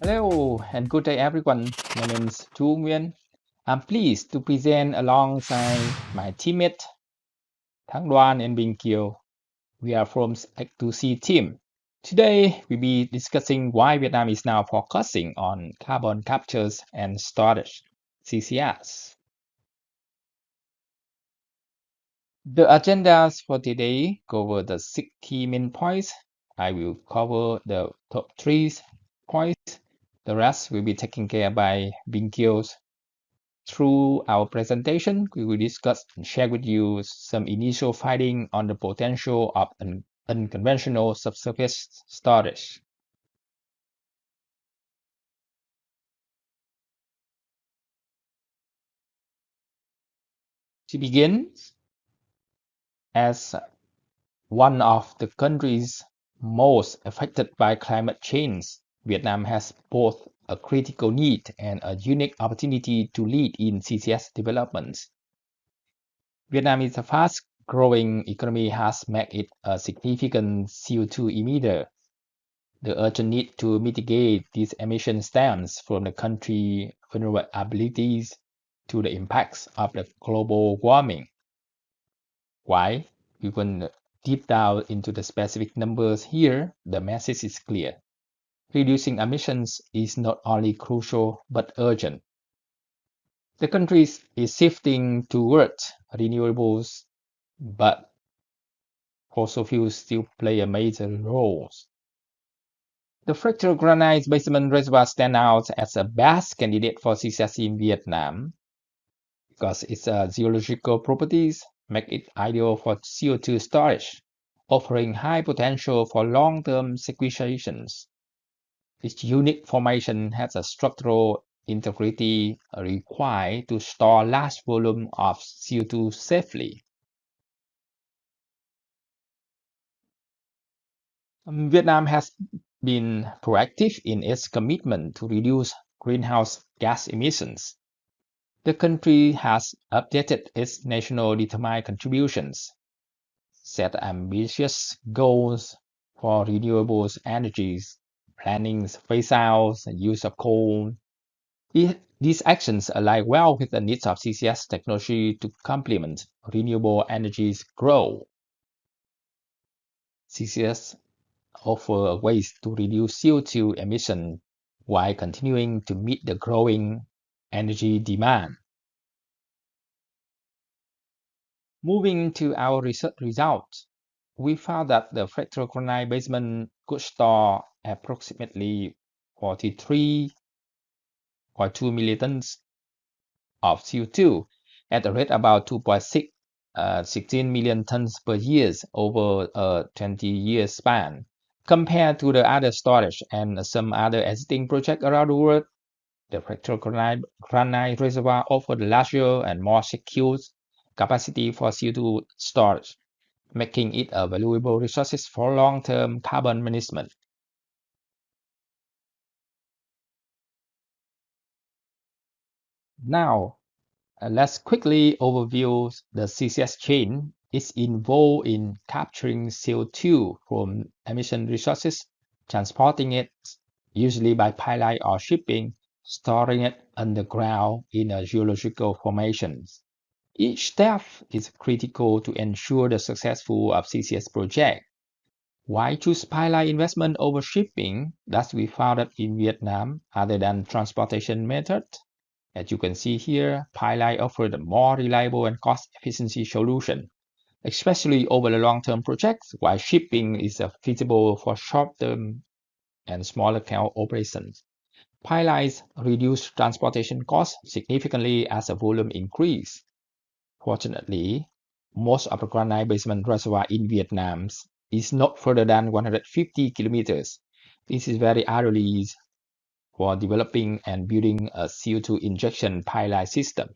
Hello and good day everyone. My name is Chu Nguyen. I'm pleased to present alongside my teammate Thang Duan and Bing Kieu. We are from EX2C team. Today we'll be discussing why Vietnam is now focusing on carbon captures and storage (CCS). The agendas for today cover the 6 key main points. I will cover the top 3 points. The rest will be taken care by Bing Kieu. Through our presentation, we will discuss and share with you some initial findings on the potential of unconventional subsurface storage. To begin, as one of the countries most affected by climate change, Vietnam has both a critical need and a unique opportunity to lead in CCS development. Vietnam is a fast-growing economy has made it a significant CO2 emitter. The urgent need to mitigate these emissions stems from the country's vulnerabilities to the impacts of the global warming. Why? We will deep down into the specific numbers here. The message is clear. Reducing emissions is not only crucial but urgent. The country is shifting towards renewables, but fossil fuels still play a major role. The fractured granite basement reservoir stands out as a best candidate for CCS in Vietnam because its geological properties make it ideal for CO2 storage, offering high potential for long-term sequestration. Its unique formation has a structural integrity required to store large volumes of CO2 safely. Vietnam has been proactive in its commitment to reduce greenhouse gas emissions. The country has updated its national determined contributions, set ambitious goals for renewable energies, planning phase out and use of coal. These actions align well with the needs of CCS technology to complement renewable energies growth. CCS offer ways to reduce CO2 emissions while continuing to meet the growing energy demand. Moving to our research results, we found that the fractal granite basement could store approximately 43.2 millitons of CO2 at a rate about 2.6 16 million tons per year over a 20-year span. Compared to the other storage and some other existing projects around the world, the fractal granite reservoir offers larger and more secure capacity for CO2 storage, making it a valuable resource for long-term carbon management. Now, let's quickly overview the CCS chain. It's involved in capturing CO2 from emission resources, transporting it, usually by pipeline or shipping, storing it underground in a geological formations. Each step is critical to ensure the successful of CCS project. Why choose pipeline investment over shipping? That we found that in Vietnam, other than transportation method. As you can see here, pipeline offered a more reliable and cost-efficiency solution, especially over the long-term projects, while shipping is feasible for short-term and smaller-scale operations. Pipelines reduce transportation costs significantly as the volume increase. Fortunately, most of the granite basement reservoir in Vietnam is not further than 150 kilometers. This is very ideal for developing and building a CO2 injection pipeline system.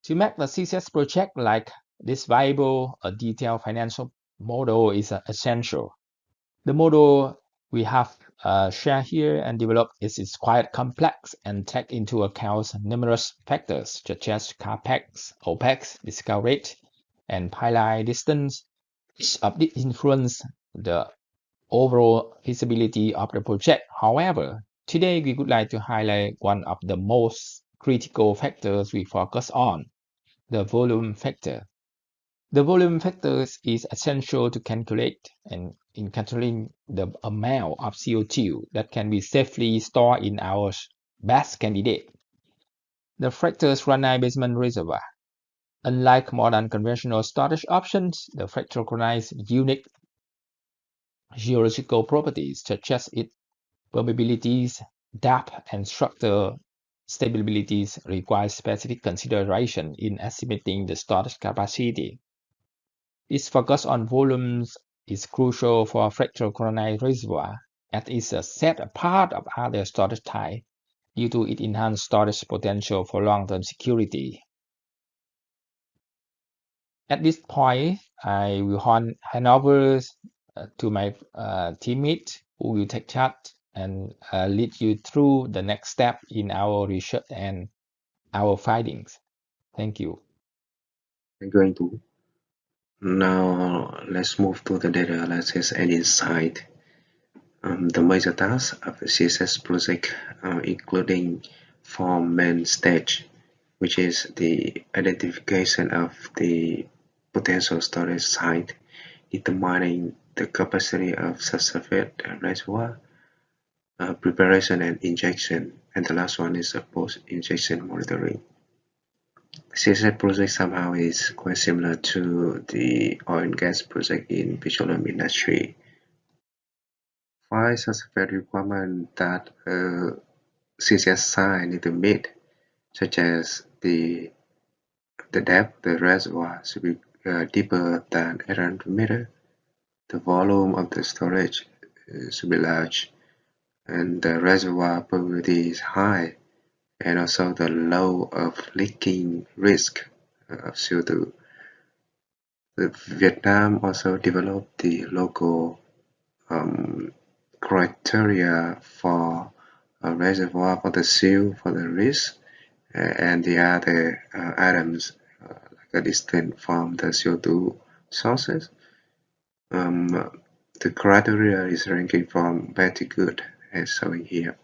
To make the CCS project like this viable, a detailed financial model is essential. The model we have shared here and developed is quite complex and take into account numerous factors such as CAPEX, OPEX, discount rate, and pipeline distance. Each of these influence the overall feasibility of the project. However, today we would like to highlight one of the most critical factors we focus on, the volume factor. The volume factor is essential to calculate and in calculating the amount of CO2 that can be safely stored in our best candidate. The fractures granite basement reservoir. Unlike modern conventional storage options, the fractal granite's unique geological properties such as its permeabilities, depth, and structural stabilities require specific consideration in estimating the storage capacity. Its focus on volumes is crucial for fractal granite reservoir, as it is set apart of other storage types due to its enhanced storage potential for long-term security. At this point, I will hand over to my teammate who will take charge and lead you through the next step in our research and our findings. Thank you. I'm going to now let's move to the data analysis and insight. The major tasks of the Ccus project including four main stages, which is the identification of the potential storage site, determining the capacity of subsurface reservoir, preparation and injection, and the last one is post-injection monitoring. The Ccus project somehow is quite similar to the oil and gas project in petroleum industry. 5 subsurface requirements that Ccus site need to meet, such as the depth the reservoir should be deeper than 800 meters, the volume of the storage should be large, and the reservoir permeability is high, and also the low of leaking risk of CO2. Vietnam also developed the local criteria for a reservoir for the seal for the risk and the other items like a distance from the CO2 sources. The criteria is ranking from bad to good as shown here.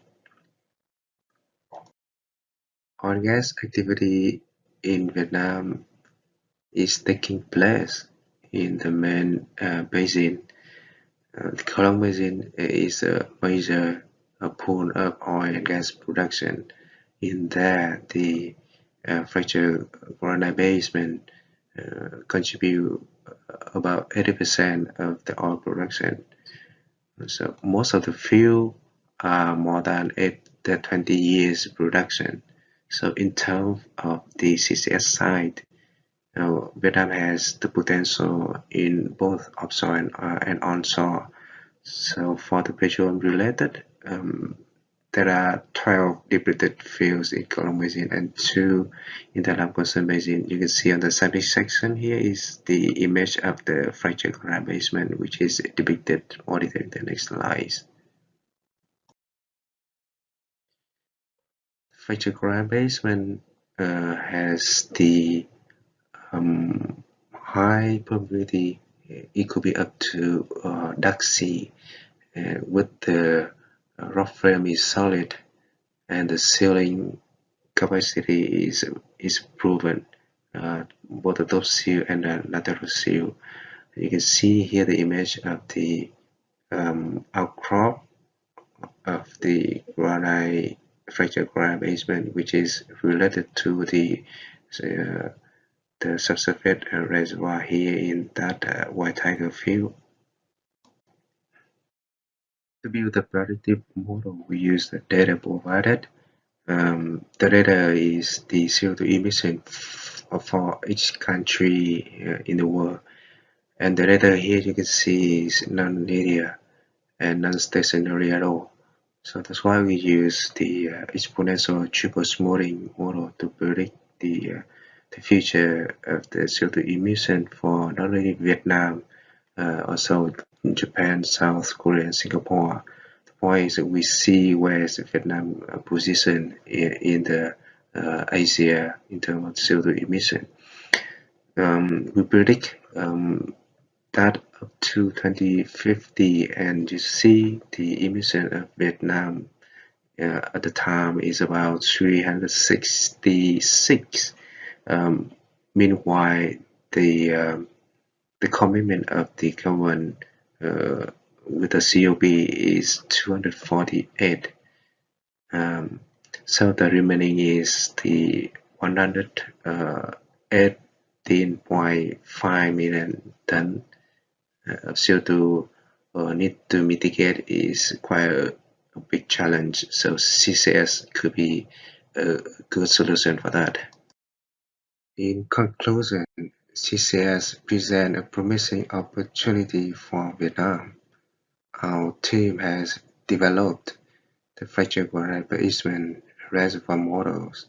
Oil and gas activity in Vietnam is taking place in the main basin. The Cologne Basin is a major pool of oil and gas production. In there, the fracture granite basement contribute about 80% of the oil production. So most of the field are more than 20 years production. So in terms of the CCS side, Vietnam has the potential in both offshore and onshore. So for the petroleum related, there are 12 depleted fields in Cologne Basin and 2 in the Lam Basin. You can see on the subject section here is the image of the fracture granite basement, which is depicted or detailed in the next slides. Fracture granite basement has the high probability. It could be up to dark sea with the rock frame is solid and the sealing capacity is proven, both the top seal and the lateral seal. You can see here the image of the outcrop of the granite fracture granite basement, which is related to the subsurface reservoir here in that White Tiger field. To build the predictive model, we use the data provided. The data is the CO2 emission for each country in the world. And the data here you can see is non-linear and non-stationary at all. So that's why we use the exponential triple smoothing model to predict the future of the CO2 emission for not only Vietnam, also Japan, South Korea, and Singapore. The point is that we see where is Vietnam position in the Asia in terms of CO2 emission. We predict that up to 2050, and you see the emission of Vietnam at the time is about 366. Meanwhile, the commitment of the government with the COP is 248. So the remaining is the 118.5 million ton CO2 need to mitigate is quite a big challenge. So CCS could be a good solution for that. In conclusion, CCS presents a promising opportunity for Vietnam. Our team has developed the flexible replacement reservoir models,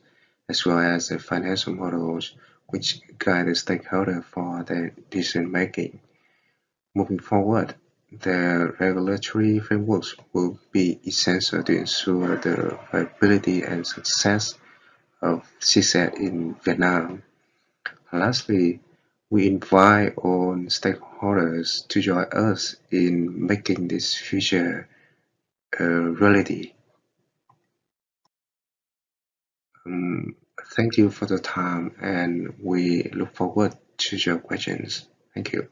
as well as the financial models, which guide the stakeholder for their decision-making. Moving forward, the regulatory frameworks will be essential to ensure the viability and success of CSAT in Vietnam. Lastly, we invite all stakeholders to join us in making this future a reality. Thank you for the time, and we look forward to your questions. Thank you.